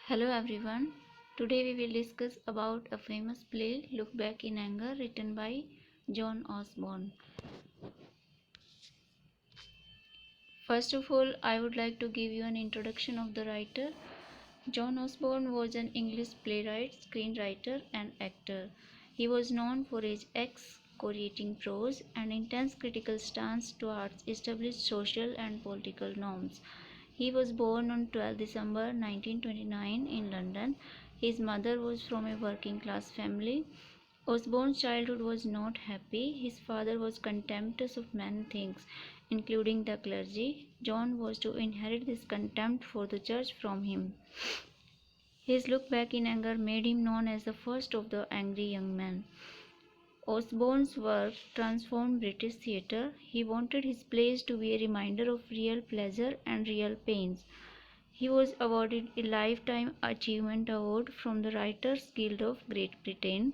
Hello everyone. Today we will discuss about a famous play Look Back in Anger written by John Osborne. First of all, I would like to give you an introduction of the writer. John Osborne was an English playwright, screenwriter and actor. He was known for his excoriating prose and intense critical stance towards established social and political norms. He was born on 12 December 1929 in London. His mother was from a working class family. Osborne's childhood was not happy. His father was contemptuous of many things, including the clergy. John was to inherit this contempt for the church from him. His look back in anger made him known as the first of the angry young men. Osborne's work transformed British theatre. He wanted his plays to be a reminder of real pleasure and real pains. He was awarded a Lifetime Achievement Award from the Writers Guild of Great Britain.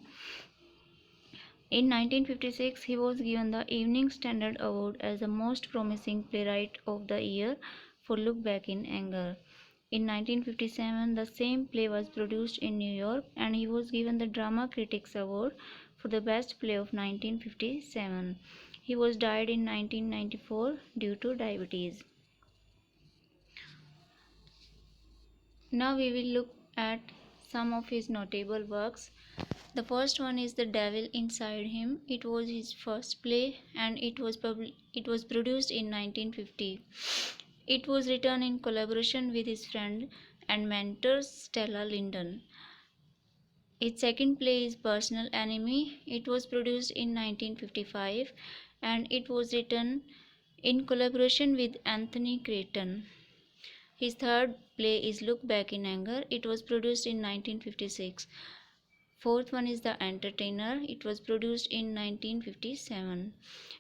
In 1956, he was given the Evening Standard Award as the most promising playwright of the year for Look Back in Anger. In 1957, the same play was produced in New York and he was given the Drama Critics Award for the best play of 1957. He was died in 1994 due to diabetes. Now we will look at some of his notable works. The first one is The Devil Inside Him. It was his first play and it was produced in 1950. It was written in collaboration with his friend and mentor Stella Linden. Its second play is Personal Enemy. It was produced in 1955 and it was written in collaboration with Anthony Creighton. His third play is Look Back in Anger. It was produced in 1956. Fourth one is The Entertainer. It was produced in 1957.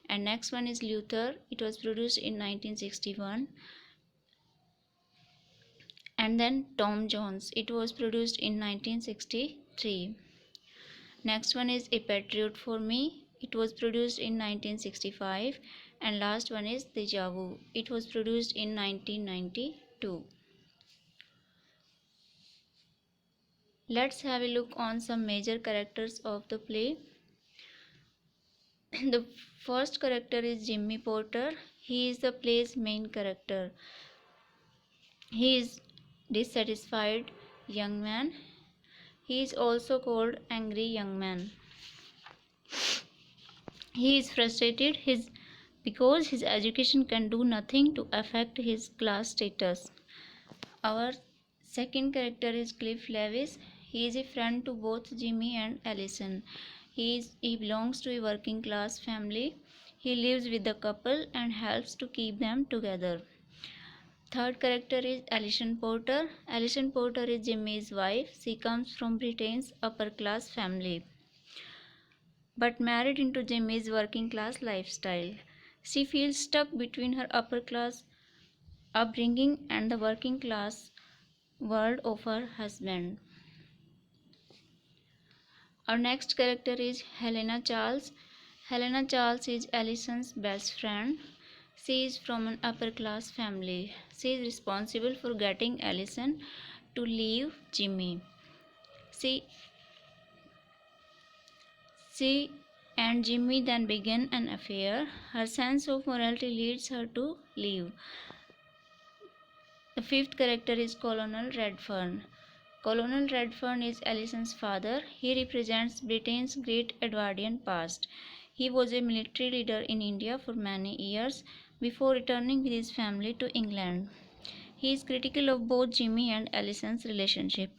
And next one is Luther. It was produced in 1961. And then Tom Jones. It was produced in 1963. Next one is A Patriot for Me. It was produced in 1965. And last one is Deja Vu. It was produced in 1992. Let's have a look on some major characters of the play. The first character is Jimmy Porter. He is the play's main character. He is dissatisfied young man. He is also called angry young man. He is frustrated because his education can do nothing to affect his class status. Our second character is Cliff Lewis. He is a friend to both Jimmy and Allison. He belongs to a working class family. He lives with the couple and helps to keep them together. Third character is Allison Porter. Allison Porter is Jimmy's wife. She comes from Britain's upper class family, but married into Jimmy's working class lifestyle. She feels stuck between her upper class upbringing and the working class world of her husband. Our next character is Helena Charles. Helena Charles is Allison's best friend. She is from an upper class family. She is responsible for getting Allison to leave Jimmy. She and Jimmy then begin an affair. Her sense of morality leads her to leave. The fifth character is Colonel Redfern. Colonel Redfern is Allison's father. He represents Britain's great Edwardian past. He was a military leader in India for many years before returning with his family to England. He is critical of both Jimmy and Allison's relationship.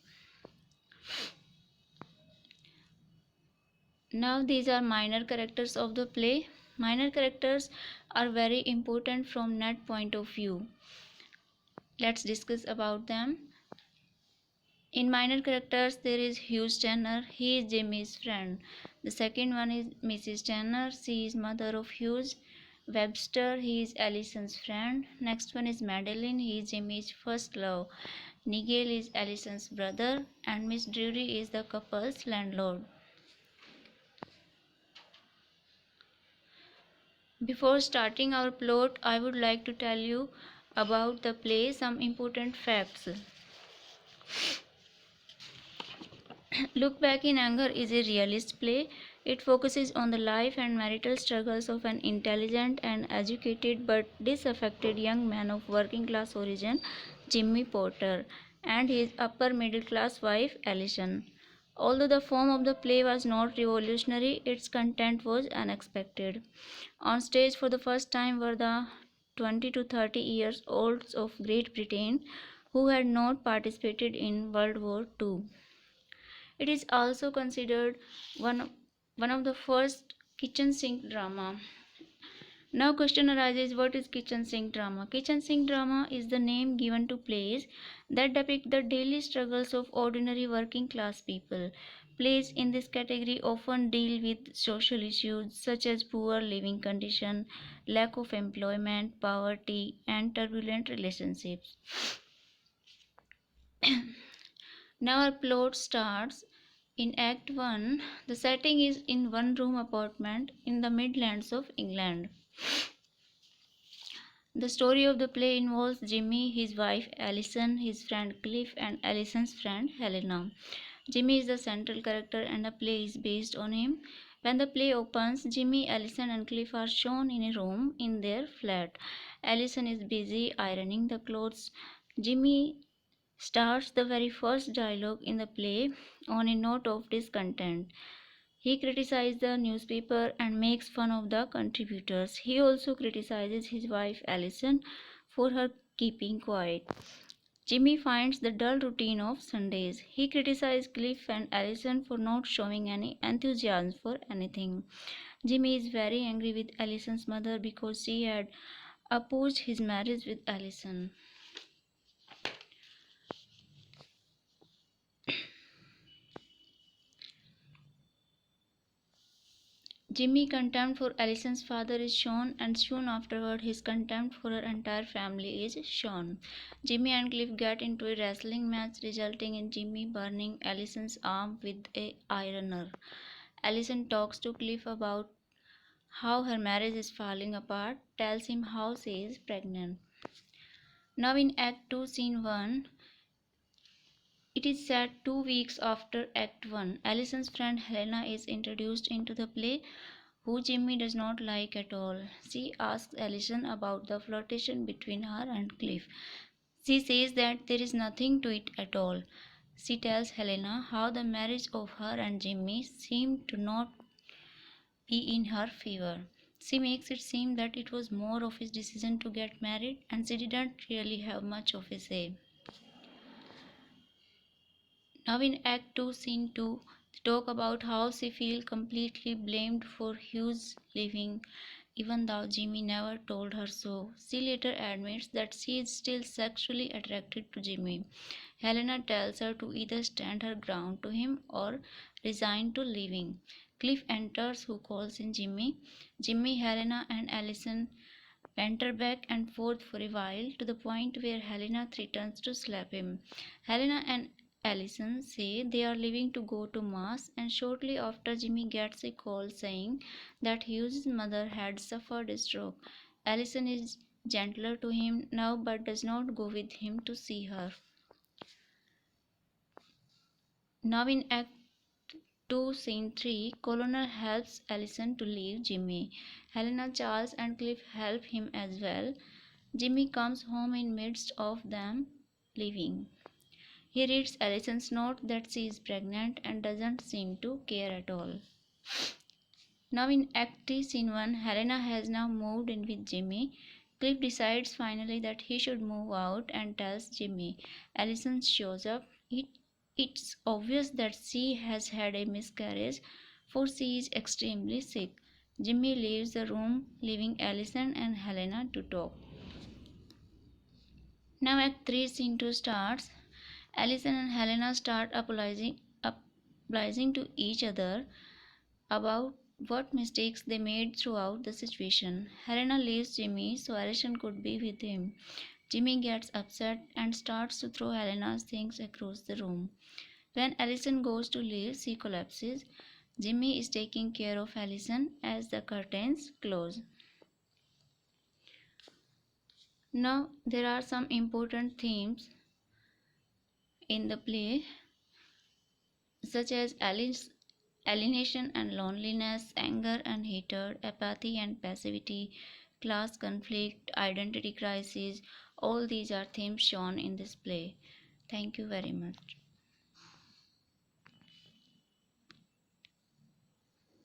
Now these are minor characters of the play. Minor characters are very important from net point of view. Let's discuss about them. In minor characters, there is Hugh Tanner. He is Jimmy's friend. The second one is Mrs. Tanner. She is mother of Hugh. Webster. He is Allison's friend. Next one is Madeline. He is Jimmy's first love. Nigel is Allison's brother. And Miss Drury is the couple's landlord. Before starting our plot, I would like to tell you about the play some important facts. Look Back in Anger is a realist play. It focuses on the life and marital struggles of an intelligent and educated but disaffected young man of working class origin, Jimmy Porter, and his upper middle class wife, Allison. Although the form of the play was not revolutionary, its content was unexpected. On stage for the first time were the 20 to 30 years olds of Great Britain who had not participated in World War II. It is also considered one one of the first kitchen sink drama. Now question arises, what is kitchen sink drama? Kitchen sink drama is the name given to plays that depict the daily struggles of ordinary working class people. Plays in this category often deal with social issues such as poor living condition, lack of employment, poverty, and turbulent relationships. Now our plot starts in Act 1. The setting is in one room apartment in the Midlands of England. The story of the play involves Jimmy, his wife Alison, his friend Cliff, and Alison's friend Helena. Jimmy is the central character and the play is based on him. When the play opens, Jimmy, Alison, and Cliff are shown in a room in their flat. Alison is busy ironing the clothes. Jimmy starts the very first dialogue in the play on a note of discontent. He criticizes the newspaper and makes fun of the contributors. He also criticizes his wife Alison for her keeping quiet. Jimmy finds the dull routine of Sundays. He criticizes Cliff and Alison for not showing any enthusiasm for anything. Jimmy is very angry with Alison's mother because she had opposed his marriage with Alison. Jimmy's contempt for Alison's father is shown, and soon afterward, his contempt for her entire family is shown. Jimmy and Cliff get into a wrestling match, resulting in Jimmy burning Alison's arm with a ironer. Alison talks to Cliff about how her marriage is falling apart, tells him how she is pregnant. Now, in Act 2, Scene 1, it is set 2 weeks after Act 1. Alison's friend Helena is introduced into the play, who Jimmy does not like at all. She asks Alison about the flirtation between her and Cliff. She says that there is nothing to it at all. She tells Helena how the marriage of her and Jimmy seemed to not be in her favor. She makes it seem that it was more of his decision to get married and she didn't really have much of a say. Now in Act 2, Scene 2, they talk about how she feels completely blamed for Hugh's leaving, even though Jimmy never told her so. She later admits that she is still sexually attracted to Jimmy. Helena tells her to either stand her ground to him or resign to leaving. Cliff enters, who calls in Jimmy. Jimmy, Helena, and Allison banter back and forth for a while, to the point where Helena threatens to slap him. Helena and Allison say they are leaving to go to Mass, and shortly after, Jimmy gets a call saying that Hugh's mother had suffered a stroke. Allison is gentler to him now but does not go with him to see her. Now in Act 2, Scene 3, Colonel helps Allison to leave Jimmy. Helena, Charles, and Cliff help him as well. Jimmy comes home in midst of them leaving. He reads Allison's note that she is pregnant and doesn't seem to care at all. Now in Act 3, Scene 1, Helena has now moved in with Jimmy. Cliff decides finally that he should move out and tells Jimmy. Allison shows up. It's obvious that she has had a miscarriage, for she is extremely sick. Jimmy leaves the room, leaving Allison and Helena to talk. Now Act 3, Scene 2 starts. Allison and Helena start apologizing to each other about what mistakes they made throughout the situation. Helena leaves Jimmy so Allison could be with him. Jimmy gets upset and starts to throw Helena's things across the room. When Allison goes to leave, she collapses. Jimmy is taking care of Allison as the curtains close. Now, there are some important themes in the play. such as alienation and loneliness, anger and hatred, apathy and passivity, class conflict, identity crisis. All these are themes shown in this play. Thank you very much.